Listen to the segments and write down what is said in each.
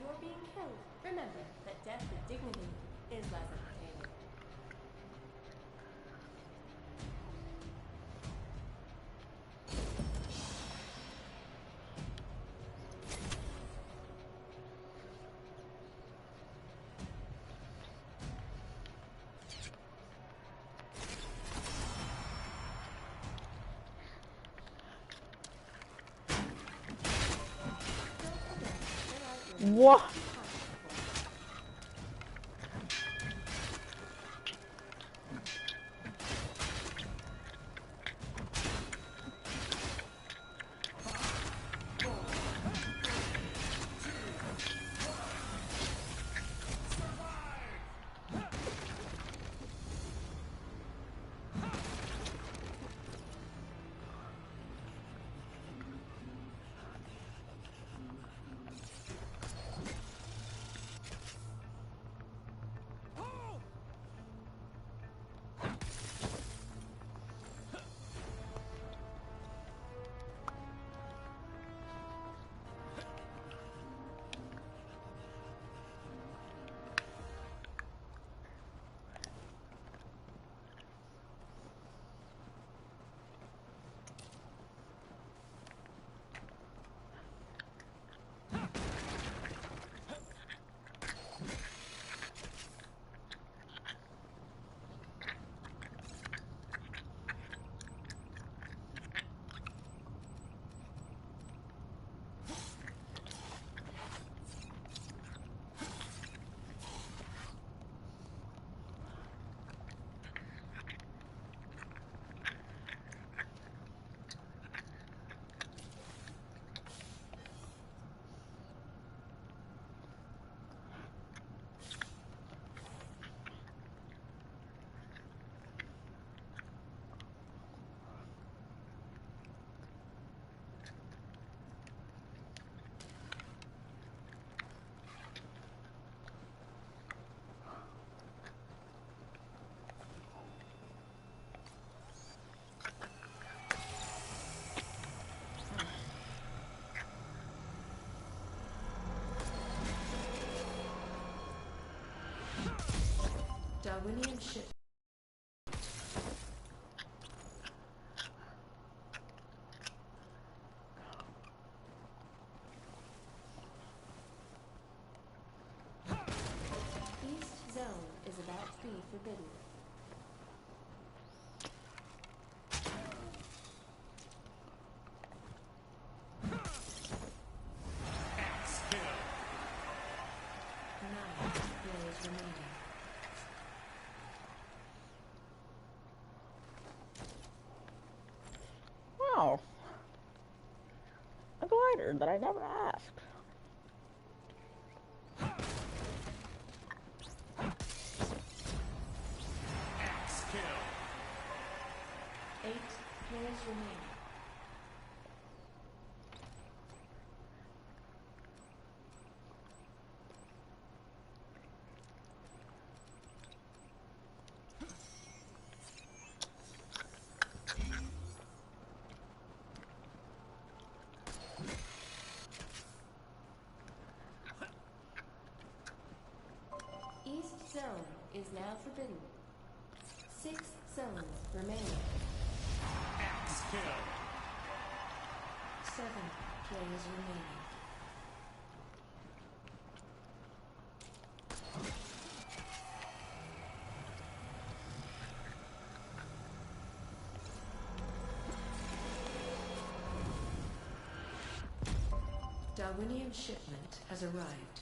before being killed, remember that death with dignity is less entertaining. What? Darwinian ship. East zone is about to be forbidden. Nine players remaining. Wow. A glider that I never asked. Eight players remaining. East zone is now forbidden. 6 zones remaining. 7 players remaining. Darwinian shipment has arrived.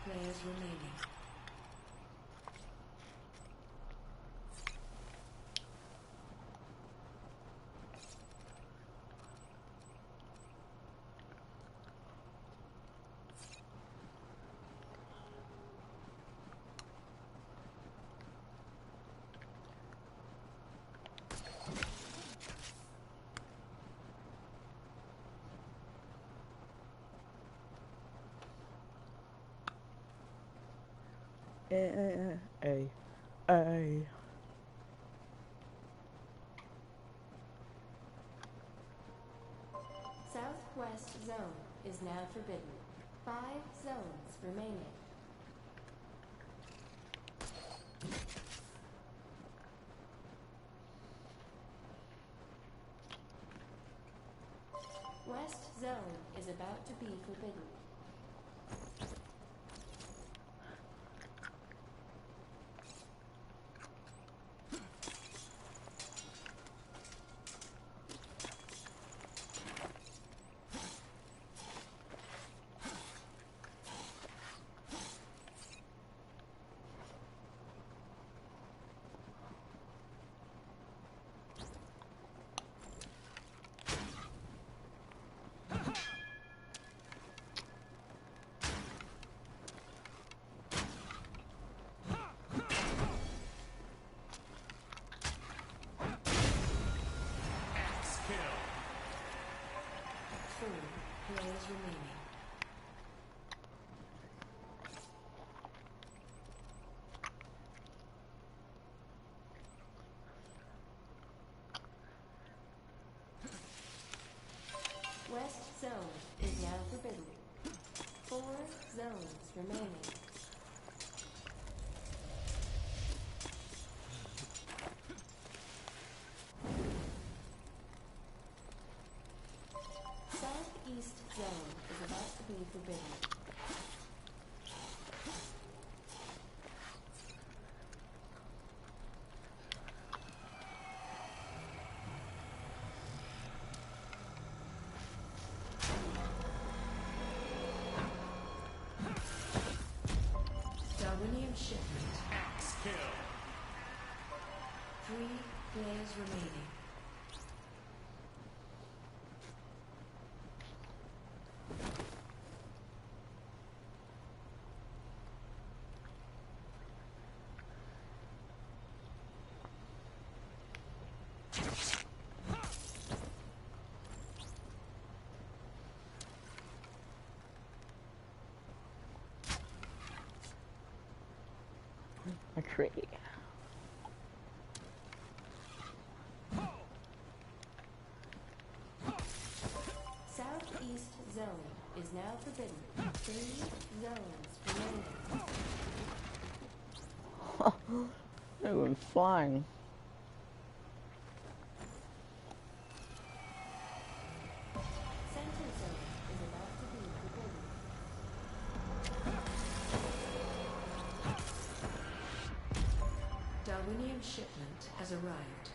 players remaining. A. Southwest zone is now forbidden. 5 zones remaining. West zone is about to be forbidden. Players remaining. West zone is now forbidden. 4 zones remaining. Southeast zone is about to be forbidden. Darwinian shipment. Axe kill. 3 players remaining. A tree. Southeast zone is now forbidden. 3 zones remaining. It was flying. Center zone is about to be forbidden. Darwinian shipment has arrived.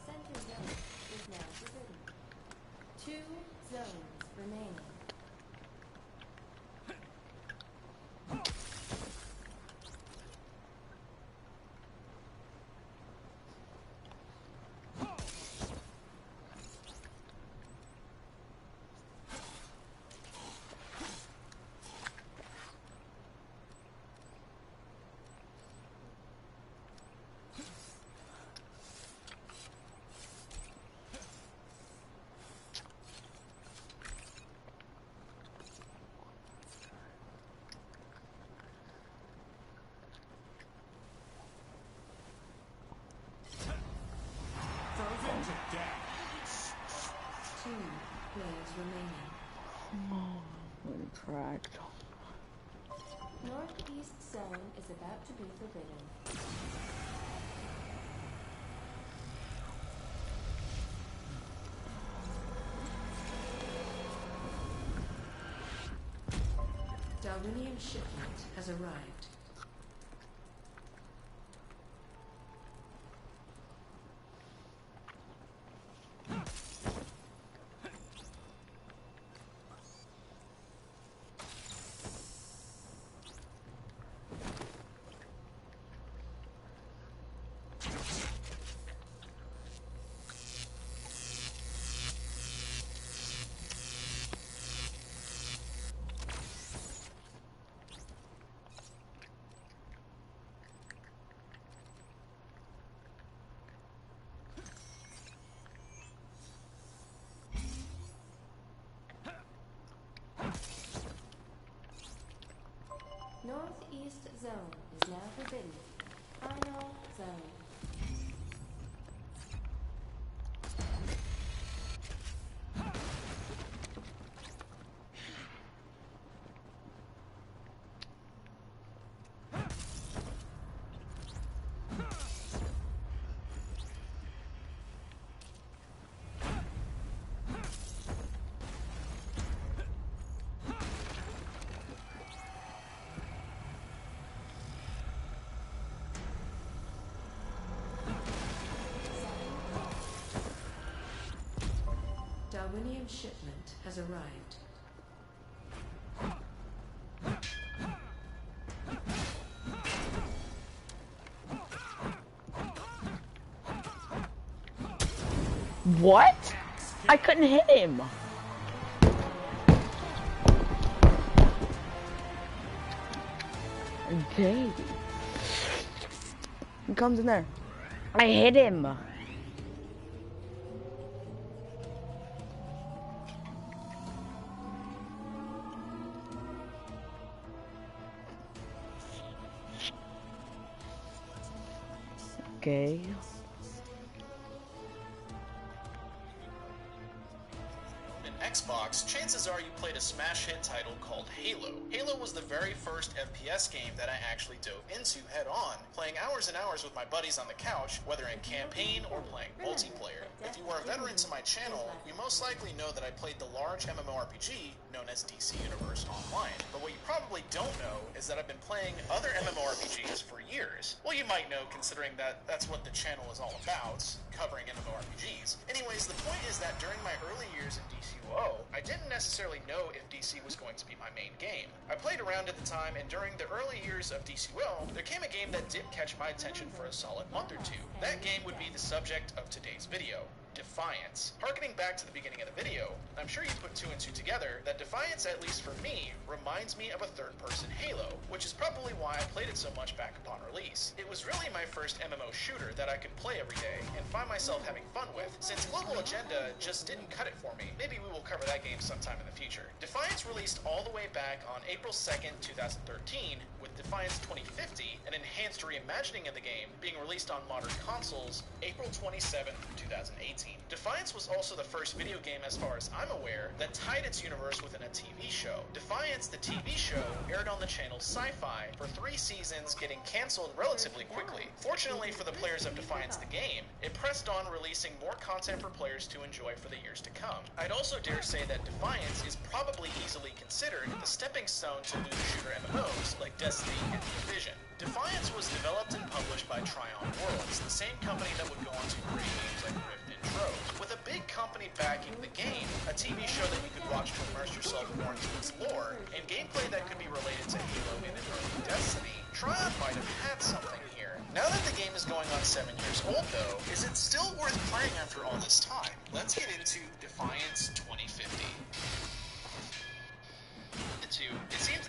Center zone is now forbidden. 2 zones remaining. remaining. Oh, I'm cracked. Northeast zone is about to be forbidden. Darwinian shipment has arrived. Northeast zone is now forbidden. Final zone. Darwinian shipment has arrived. What? I couldn't hit him. Okay. He comes in there. I hit him. Okay. Xbox, chances are you played a smash hit title called Halo. Halo was the very first FPS game that I actually dove into head on, playing hours and hours with my buddies on the couch, whether in campaign or playing multiplayer. If you are a veteran to my channel, you most likely know that I played the large MMORPG known as DC Universe Online. But what you probably don't know is that I've been playing other MMORPGs for years. Well, you might know, considering that that's what the channel is all about, covering MMORPGs. Anyways, the point is that during my early years in DCUO, I didn't necessarily know if DC was going to be my main game. I played around at the time, and during the early years of DCUO, there came a game that did catch my attention for a solid month or two. That game would be the subject of today's video. Defiance. Harkening back to the beginning of the video, I'm sure you put two and two together that Defiance, at least for me, reminds me of a third-person Halo, which is probably why I played it so much back upon release. It was really my first MMO shooter that I could play every day and find myself having fun with, since Global Agenda just didn't cut it for me. Maybe we will cover that game sometime in the future. Defiance released all the way back on April 2nd, 2013, with Defiance 2050, an enhanced reimagining of the game, being released on modern consoles April 27th, 2018. Defiance was also the first video game, as far as I'm aware, that tied its universe within a TV show. Defiance, the TV show, aired on the channel Sci-Fi for 3 seasons, getting canceled relatively quickly. Fortunately for the players of Defiance the game, it pressed on, releasing more content for players to enjoy for the years to come. I'd also dare say that Defiance is probably easily considered the stepping stone to new shooter MMOs like Destiny and Division. Defiance was developed and published by Trion Worlds, the same company that would go on to create games like Rift and Trove. With a big company backing the game, a TV show that you could watch to immerse yourself more into its lore, and gameplay that could be related to Halo and early Destiny, Trion might have had something here. Now that the game is going on 7 years old though, is it still worth playing after all this time? Let's get into Defiance 2050. It seems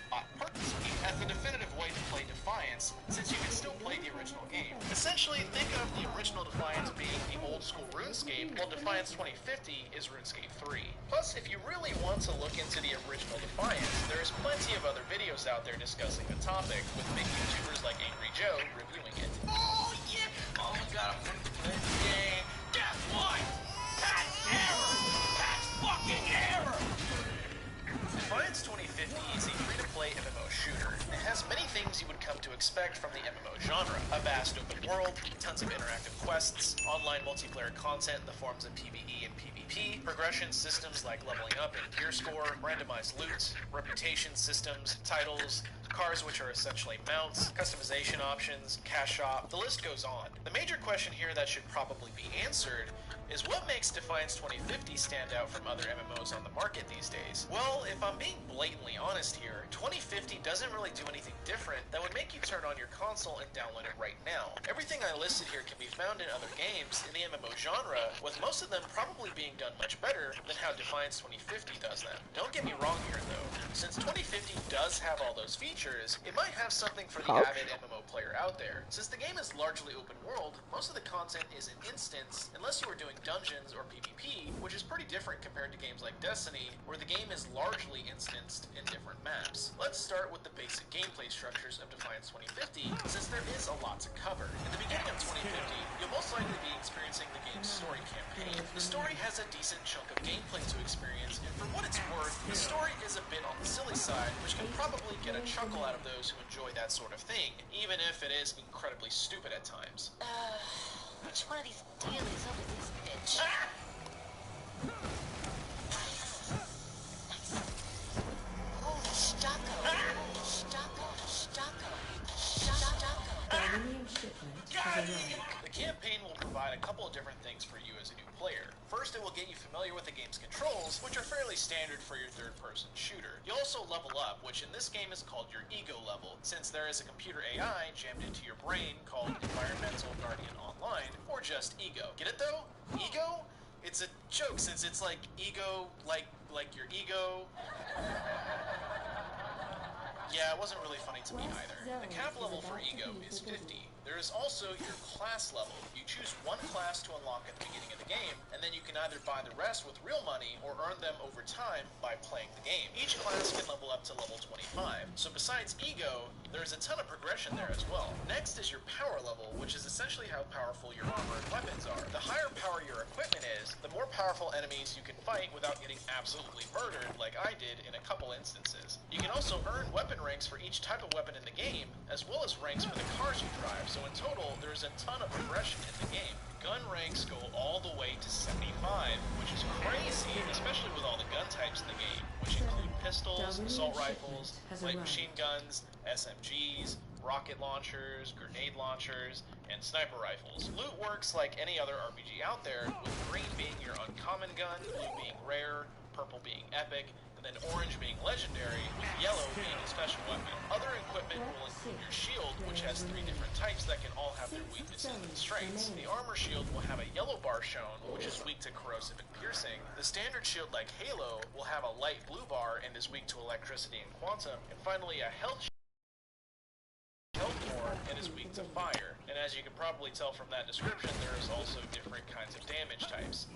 as the definitive way to play Defiance, since you can still play the original game. Essentially, think of the original Defiance being the old school RuneScape, while Defiance 2050 is RuneScape 3. Plus, if you really want to look into the original Defiance, there is plenty of other videos out there discussing the topic, with big YouTubers like Angry Joe reviewing it. Oh yeah! Oh my god, I'm gonna play the game! Guess what? That's error! That's fucking error! expect from the MMO genre. A vast open world, tons of interactive quests, online multiplayer content in the forms of PvE and PvP, progression systems like leveling up and gear score, randomized loot, reputation systems, titles, cars which are essentially mounts, customization options, cash shop, the list goes on. The major question here that should probably be answered is what makes Defiance 2050 stand out from other MMOs on the market these days? Well, if I'm being blatantly honest here, 2050 doesn't really do anything different that would make you turn on your console and download it right now. Everything I listed here can be found in other games in the MMO genre, with most of them probably being done much better than how Defiance 2050 does them. Don't get me wrong here though, since 2050 does have all those features, it might have something for the avid MMO player out there. Since the game is largely open world, most of the content is an instance, unless you are doing dungeons or PvP, which is pretty different compared to games like Destiny, where the game is largely instanced in different maps. Let's start with the basic gameplay structures of Defiance 2050, since there is a lot to cover. In the beginning of 2050, you'll most likely be experiencing the game's story campaign. The story has a decent chunk of gameplay to experience, and for what it's worth, the story is a bit on the silly side, which can probably get a chuckle out of those who enjoy that sort of thing, even if it is incredibly stupid at times. Which one of these dailies over this bitch? Holy Stocko. Darwinian shipment has arrived. The campaign will provide a couple of different things for you as a new player. First, it will get you familiar with the game's controls, which are fairly standard for your third-person shooter. You'll also level up, which in this game is called your ego level, since there is a computer AI jammed into your brain called Environmental Guardian Online, or just Ego. Get it though? Ego? It's a joke, since it's like ego, like your ego. Yeah, it wasn't really funny to me either. The cap level for Ego is 50. There is also your class level. You choose one class to unlock at the beginning of the game, and then you can either buy the rest with real money or earn them over time by playing the game. Each class can level up to level 25. So besides Ego, there is a ton of progression there as well. Next is your power level, which is essentially how powerful your armor and weapons are. The higher power your equipment is, the more powerful enemies you can fight without getting absolutely murdered like I did in a couple instances. You can also earn weapon ranks for each type of weapon in the game, as well as ranks for the cars you drive. So in total, there's a ton of progression in the game. Gun ranks go all the way to 75, which is crazy, especially with all the gun types in the game, which include pistols, assault rifles, light machine guns, SMGs, rocket launchers, grenade launchers, and sniper rifles. Loot works like any other RPG out there, with green being your uncommon gun, blue being rare, purple being epic, and then orange being legendary, with yellow being a special weapon. Other equipment will include your shield, which has 3 different types that can all have their weaknesses and strengths. The armor shield will have a yellow bar shown, which is weak to corrosive and piercing. The standard shield, like Halo, will have a light blue bar and is weak to electricity and quantum. And finally, a health more and is weak to fire. And as you can probably tell from that description, there is also different kinds of damage types.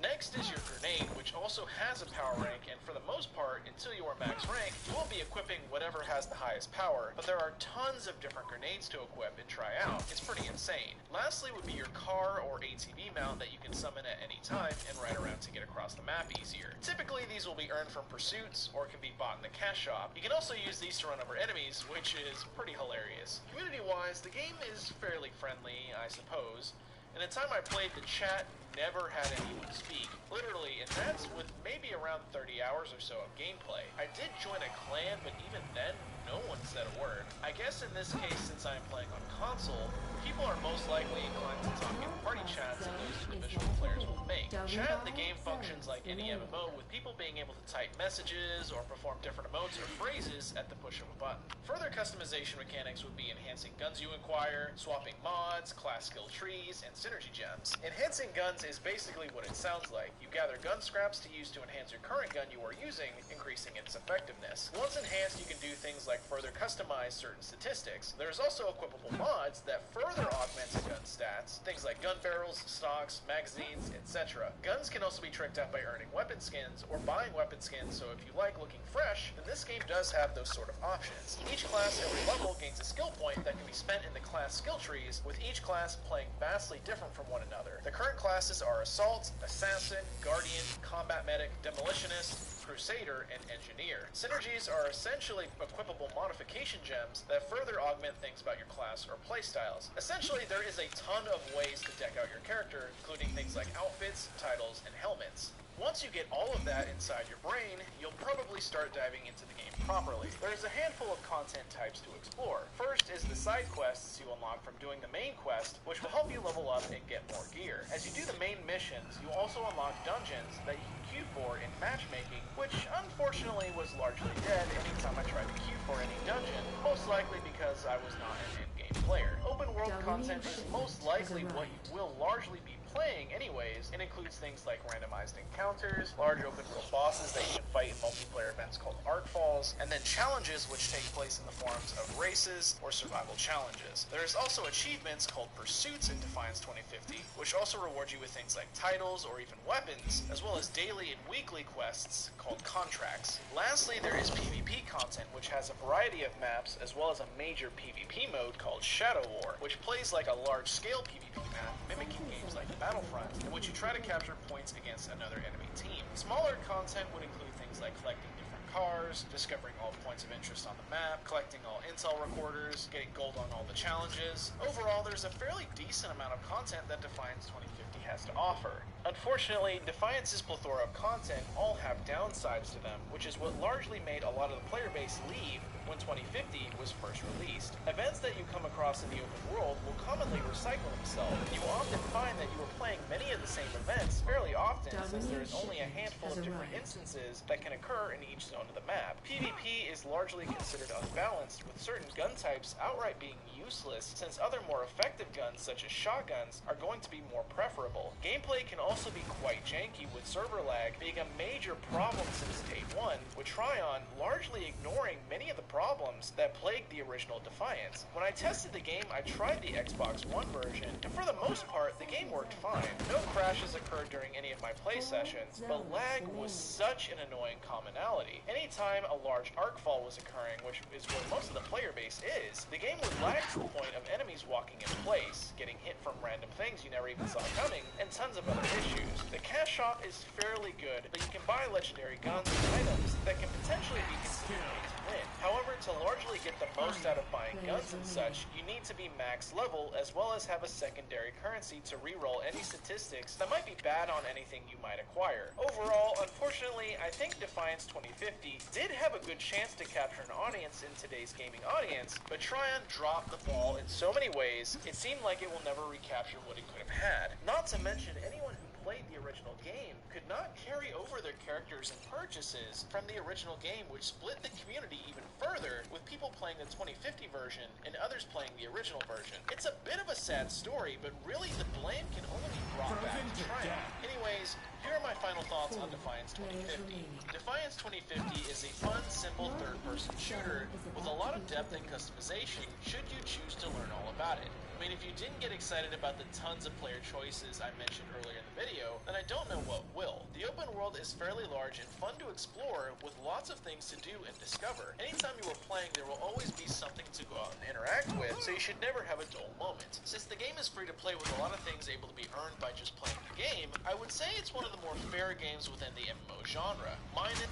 Next is your grenade, which also has a power rank, and for the most part, until you are max rank, you will be equipping whatever has the highest power, but there are tons of different grenades to equip and try out. It's pretty insane. Lastly would be your car or ATV mount that you can summon at any time and ride around to get across the map easier. Typically, these will be earned from pursuits or can be bought in the cash shop. You can also use these to run over enemies, which is pretty hilarious. Community-wise, the game is fairly friendly, I suppose. In the time I played, the chat never had anyone speak. Literally, and that's with maybe around 30 hours or so of gameplay. I did join a clan, but even then, no one said a word. I guess in this case, since I am playing on console, people are most likely inclined to talk in party chats and those individual players will make. Chat in the game functions like any MMO, with people being able to type messages or perform different emotes or phrases at the push of a button. Further customization mechanics would be enhancing guns you acquire, swapping mods, class skill trees, and synergy gems. Enhancing guns is basically what it sounds like. You gather gun scraps to use to enhance your current gun you are using, increasing its effectiveness. Once enhanced, you can do things like further customize certain statistics. There's also equipable mods that further augment the gun stats, things like gun barrels, stocks, magazines, etc. Guns can also be tricked out by earning weapon skins or buying weapon skins, so if you like looking fresh, then this game does have those sort of options. Each class every level gains a skill point that can be spent in the class skill trees, with each class playing vastly different from one another. The current classes are Assault, Assassin, Guardian, Combat Medic, Demolitionist, Crusader, and Engineer. Synergies are essentially equipable modification gems that further augment things about your class or playstyles. Essentially, there is a ton of ways to deck out your character, including things like outfits, titles, and helmets. Once you get all of that inside your brain, you'll probably start diving into the game properly. There's a handful of content types to explore. First is the side quests you unlock from doing the main quest, which will help you level up and get more gear. As you do the main missions, you also unlock dungeons that you can queue for in matchmaking, which unfortunately was largely dead anytime I tried to queue for any dungeon, most likely because I was not an in-game player. Open world content is most likely what you will largely be playing anyways, and includes things like randomized encounters, large open world bosses that you can fight in multiplayer events called arc falls, and then challenges which take place in the forms of races or survival challenges. There's also achievements called pursuits in Defiance 2050, which also reward you with things like titles or even weapons, as well as daily and weekly quests called contracts. Lastly, there is PvP content, which has a variety of maps, as well as a major PvP mode called Shadow War, which plays like a large-scale PvP map, mimicking games like Battlefront, in which you try to capture points against another enemy team. Smaller content would include things like collecting different cars, discovering all points of interest on the map, collecting all intel recorders, getting gold on all the challenges. Overall, there's a fairly decent amount of content that Defiance 2050 has to offer. Unfortunately, Defiance's plethora of content all have downsides to them, which is what largely made a lot of the player base leave when 2050 was first released. Events that you come across in the open world will commonly recycle themselves. You will often find that you are playing many of the same events fairly often, since there is only a handful of different instances that can occur in each zone of the map. PvP is largely considered unbalanced, with certain gun types outright being useless, since other more effective guns such as shotguns are going to be more preferable. Gameplay can also be quite janky, with server lag being a major problem since day one, with Tryon largely ignoring many of the problems that plagued the original Defiance. When I tested the game, I tried the Xbox One version, and for the most part, the game worked fine. No crashes occurred during any of my play sessions, but lag was such an annoying commonality. Anytime a large arc fall was occurring, which is where most of the player base is, the game would lag to the point of enemies walking in place, getting hit from random things you never even saw coming, and tons of other issues. The cash shop is fairly good, but you can buy legendary guns and items that can potentially be considered pay to win. However, to largely get the most out of buying guns and such, you need to be max level, as well as have a secondary currency to reroll any statistics that might be bad on anything you might acquire. Overall, unfortunately, I think Defiance 2050 did have a good chance to capture an audience in today's gaming audience, but Tryon dropped the ball in so many ways, it seemed like it will never recapture what it could have had. Not to mention, anyone who played the original game could not carry over their characters and purchases from the original game, which split the community even further, with people playing the 2050 version and others playing the original version. It's a bit of a sad story, but really the blame can only be brought back to Tryon. Anyways, here are my final thoughts on Defiance 2050. Defiance 2050 is a fun, simple third-person shooter with a lot of depth and customization should you choose to learn all about it. I mean, if you didn't get excited about the tons of player choices I mentioned earlier in the video, then I don't know what will. The open world is fairly large and fun to explore, with lots of things to do and discover. Anytime you are playing, there will always be something to go out and interact with, so you should never have a dull moment. Since the game is free to play with a lot of things able to be earned by just playing the game, I would say it's one of the more fair games within the MMO genre. Mine is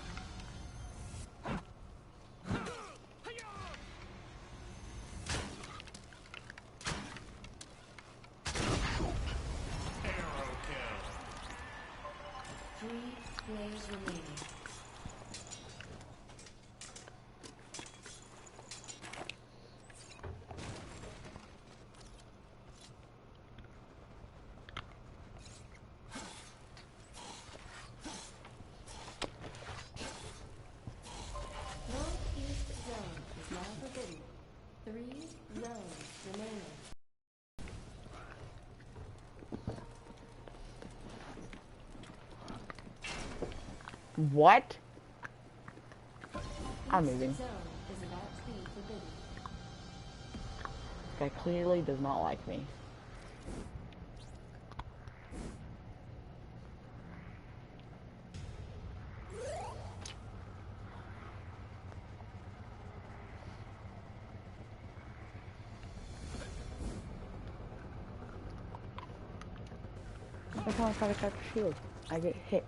Players remaining. Northeast zone is now forbidden. 3 zones remaining. What? I'm moving. Zone is about to be forbidden. This guy clearly does not like me. Every time I try to catch a shield, I get hit.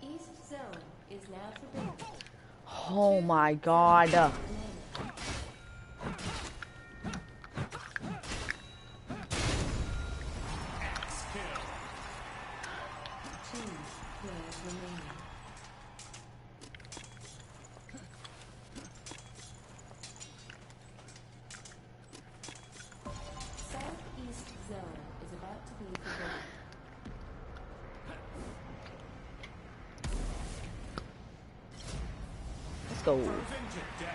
East zone is now forbidden. Oh my god. Remaining. Two players remaining. Southeast zone is about to be forbidden. Let's go. You need to get to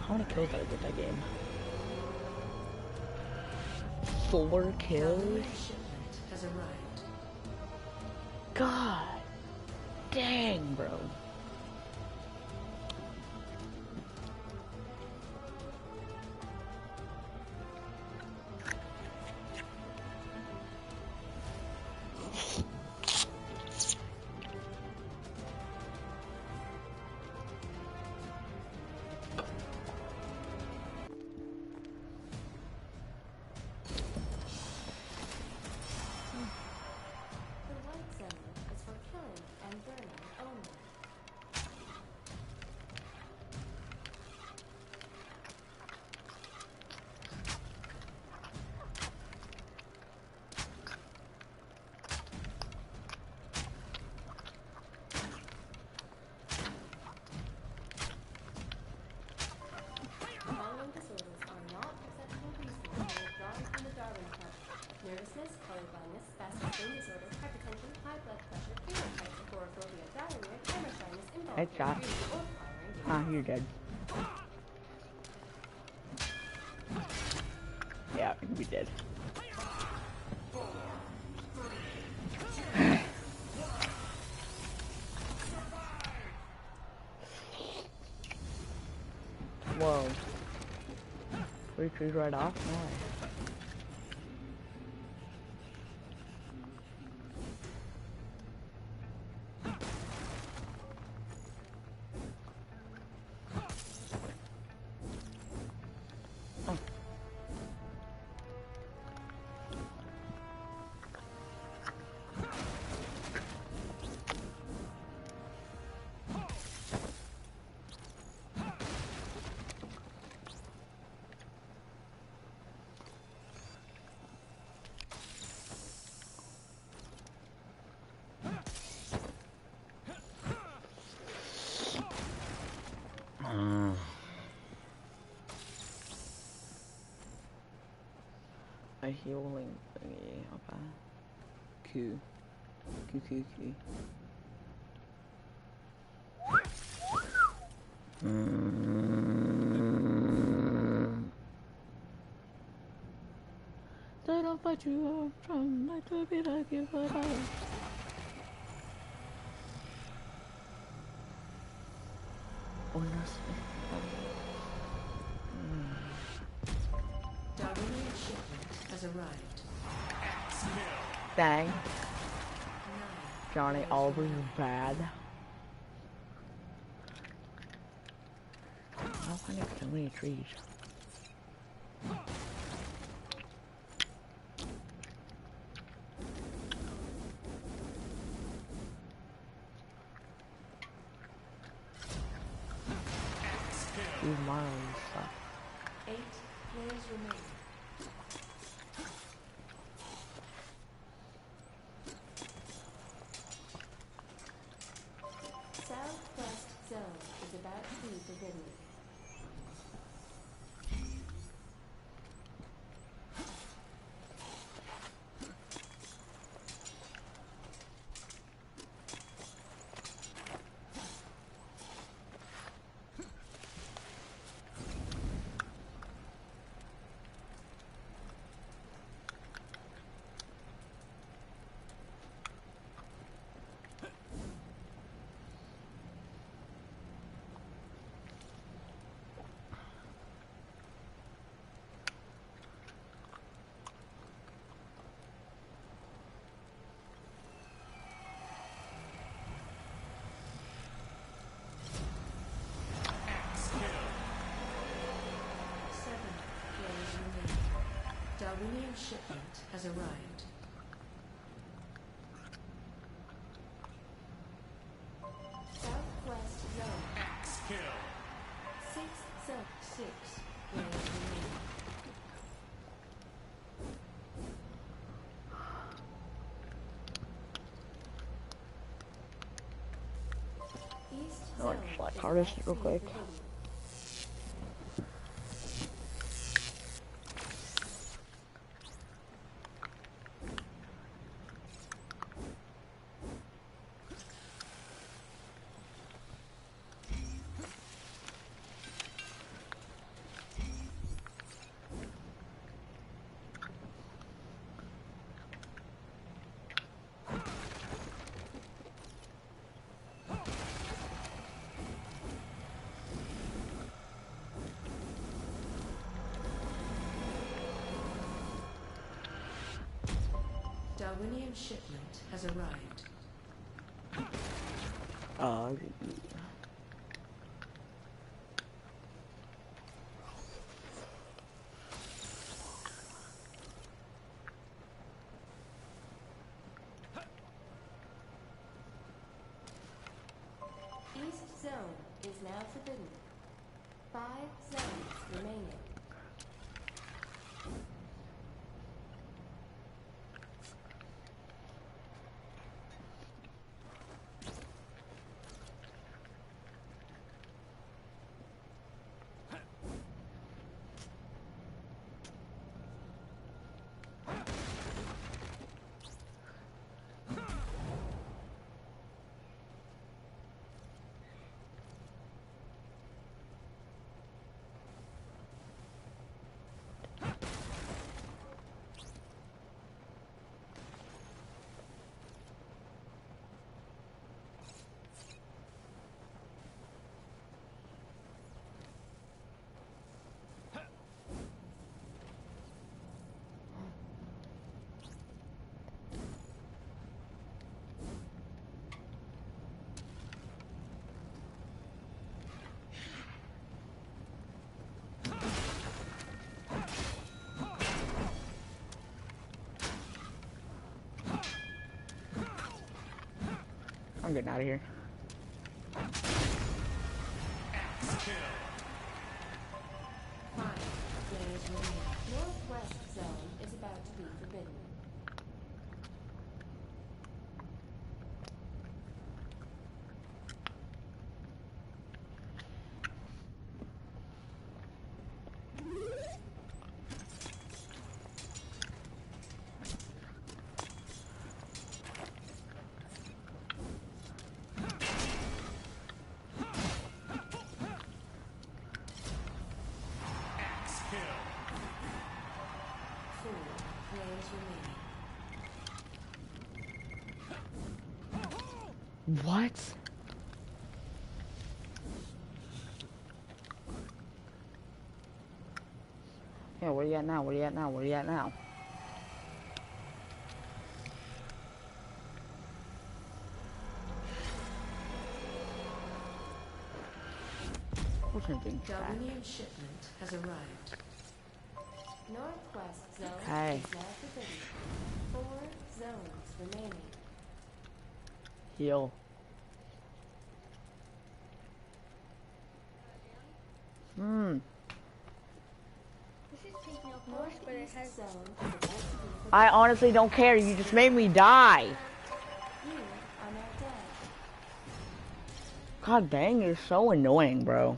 How many kills did I get that game? 4 kills? Shipment has arrived. God dang, bro. The white zone is for killing and burning only. Following disorders are not acceptable reasons for withdrawing from the Darwin Club. Nervousness, color blindness, spastic brain disorder, hypertension, high blood pressure, phenotype, agoraphobia, diarrhea, camera shyness, Headshot. involuntary breathing, or firing. Ah, you're dead. Yeah, we did. Whoa. 3 trees right off? Nice. A healing thingy, okay. Q. Q, Q, Q. They don't fight you up from like to be like you for that. Oh, Darwinian shipment has arrived. dang. 9 Johnny players Oliver's remaining. bad. How can I get so many trees? These miles suck. 8 players remaining. Southwest zone is about to be forbidden. Darwinian shipment has arrived. Southwest zone. X kill. 6 zone 6 players remaining. East I zone want to select is artist vaccine real quick. forbidden. Darwinian shipment has arrived. East zone is now forbidden. 5 zones remaining. I'm getting out of here. X kill. 5 players remaining. Northwest zone is about to be forbidden. X kill. 4 players remaining. What? Yeah, where you at now? Where you at now? Where you at now? What's something fat? Darwinian shipment has arrived. Northwest zone Okay. is now forbidden. 4 zones remaining. Heal. This is taking a course, but it has. Northeast zone is about to be forbidden. I honestly don't care. You just made me die. You are now dead. God dang, you're so annoying, bro.